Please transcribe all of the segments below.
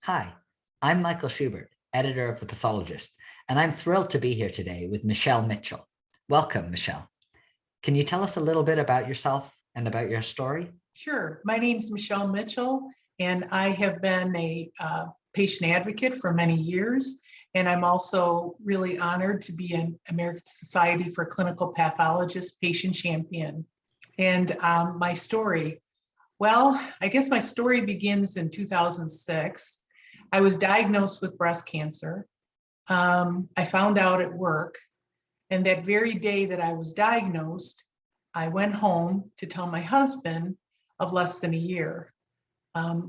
Hi, I'm Michael Schubert, editor of The Pathologist, and I'm thrilled to be here today with Michele Mitchell. Welcome, Michele. Can you tell us a little bit about yourself and about your story? Sure. My name's Michele Mitchell, and I have been a patient advocate for many years. And I'm also really honored to be an American Society for Clinical Pathologists patient champion. And my story, well, I guess my story begins in 2006. I was diagnosed with breast cancer. I found out at work, and that very day that I was diagnosed, I went home to tell my husband of less than a year.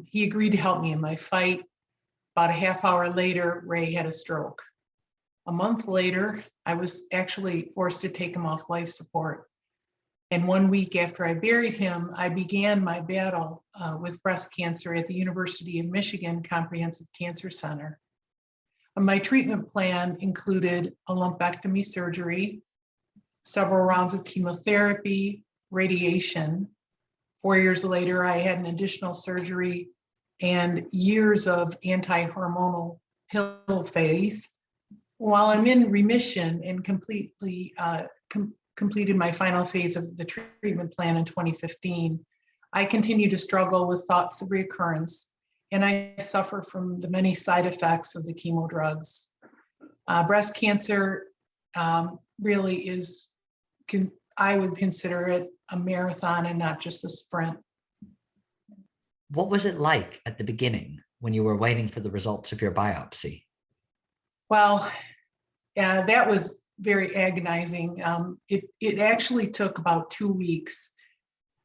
He agreed to help me in my fight. About a half hour later, Ray had a stroke. A month later, I was actually forced to take him off life support. And 1 week after I buried him, I began my battle with breast cancer at the University of Michigan Comprehensive Cancer Center. My treatment plan included a lumpectomy surgery, several rounds of chemotherapy, radiation. 4 years later, I had an additional surgery and years of anti-hormonal pill phase. While I'm in remission and completely completed my final phase of the treatment plan in 2015, I continue to struggle with thoughts of recurrence, and I suffer from the many side effects of the chemo drugs. Breast cancer really is, I would consider it a marathon and not just a sprint. What was it like at the beginning when you were waiting for the results of your biopsy? Well, that was very agonizing. It actually took about 2 weeks.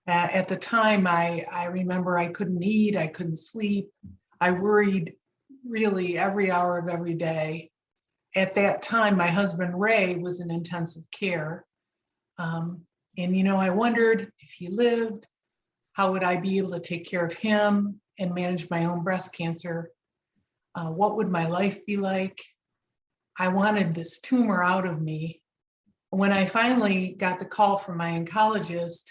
At the time, I remember I couldn't eat, I couldn't sleep. I worried really every hour of every day. At that time, my husband, Ray, was in intensive care. And I wondered if he lived, how would I be able to take care of him and manage my own breast cancer? What would my life be like? I wanted this tumor out of me. When I finally got the call from my oncologist,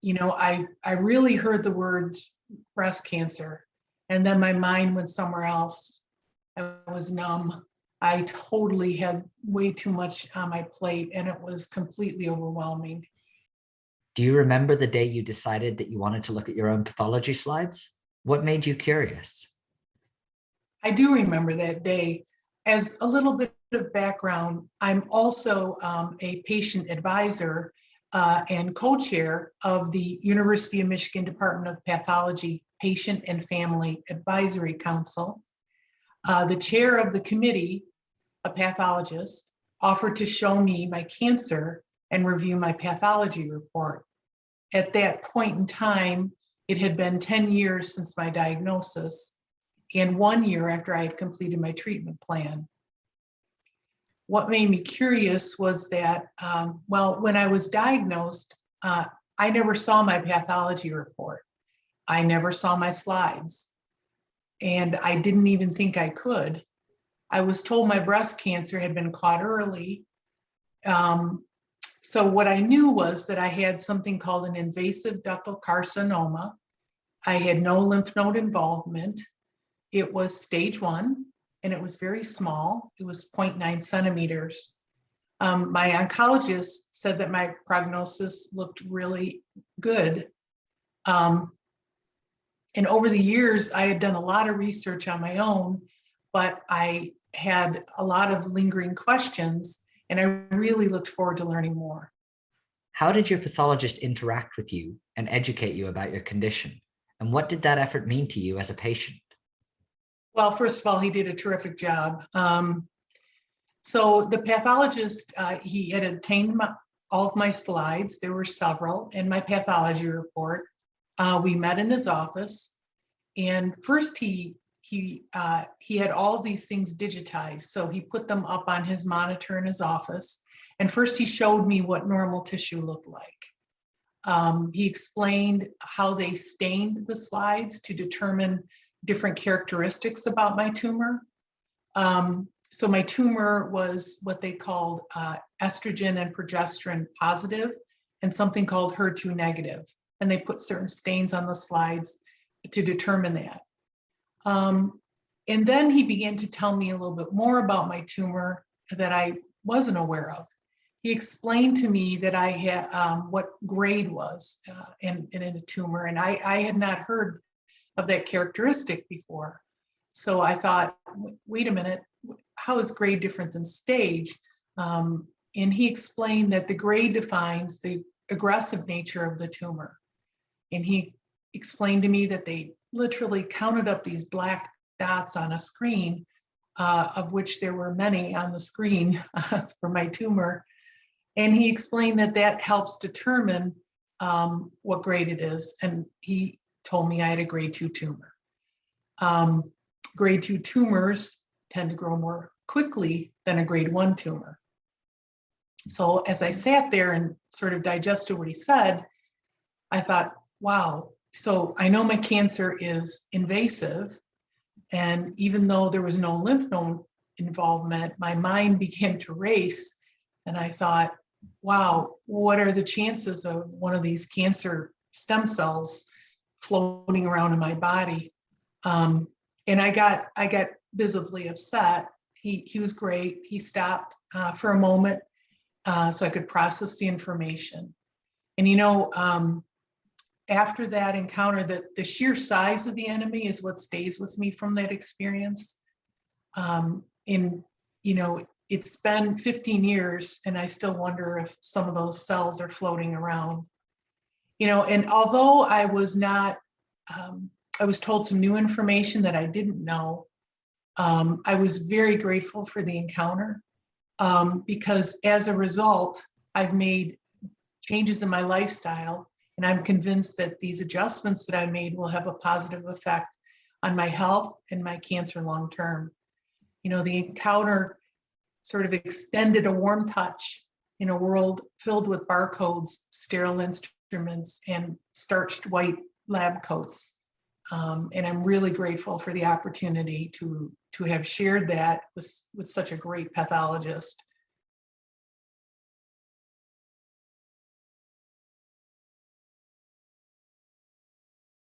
I really heard the words breast cancer, and then my mind went somewhere else. I was numb. I totally had way too much on my plate, and it was completely overwhelming. Do you remember the day you decided that you wanted to look at your own pathology slides? What made you curious? I do remember that day. As a little bit of background, I'm also a patient advisor and co-chair of the University of Michigan Department of Pathology Patient and Family Advisory Council. The chair of the committee, a pathologist, offered to show me my cancer and review my pathology report. At that point in time, it had been 10 years since my diagnosis and 1 year after I had completed my treatment plan. What made me curious was that, when I was diagnosed, I never saw my pathology report. I never saw my slides, and I didn't even think I could. I was told my breast cancer had been caught early. So what I knew was that I had something called an invasive ductal carcinoma. I had no lymph node involvement. It was stage 1, and it was very small. It was 0.9 centimeters. My oncologist said that my prognosis looked really good. And over the years, I had done a lot of research on my own, but I had a lot of lingering questions, and I really looked forward to learning more. How did your pathologist interact with you and educate you about your condition? And what did that effort mean to you as a patient? Well, first of all, he did a terrific job. So the pathologist, he had obtained all of my slides. There were several, and my pathology report. We met in his office, and first he had all of these things digitized. So he put them up on his monitor in his office. And first he showed me what normal tissue looked like. He explained how they stained the slides to determine different characteristics about my tumor. So my tumor was what they called estrogen and progesterone positive, and something called HER2 negative. And they put certain stains on the slides to determine that. And then he began to tell me a little bit more about my tumor that I wasn't aware of. He explained to me that I had what grade was in a tumor, and I had not heard of that characteristic before. So I thought, wait a minute, how is grade different than stage? And he explained that the grade defines the aggressive nature of the tumor. And he explained to me that they literally counted up these black dots on a screen, of which there were many on the screen for my tumor. And he explained that that helps determine what grade it is. And he told me I had a grade 2 tumor. Grade 2 tumors tend to grow more quickly than a grade 1 tumor. So as I sat there and sort of digested what he said, I thought, wow, so I know my cancer is invasive. And even though there was no lymph node involvement, my mind began to race. And I thought, wow, what are the chances of one of these cancer stem cells floating around in my body? And I got visibly upset. He was great. He stopped for a moment so I could process the information. And after that encounter, the sheer size of the enemy is what stays with me from that experience. It's been 15 years and I still wonder if some of those cells are floating around. And although I was told some new information that I didn't know, I was very grateful for the encounter because as a result, I've made changes in my lifestyle. And I'm convinced that these adjustments that I made will have a positive effect on my health and my cancer long term. The encounter sort of extended a warm touch in a world filled with barcodes, sterile instruments, and starched white lab coats. And I'm really grateful for the opportunity to have shared that with such a great pathologist.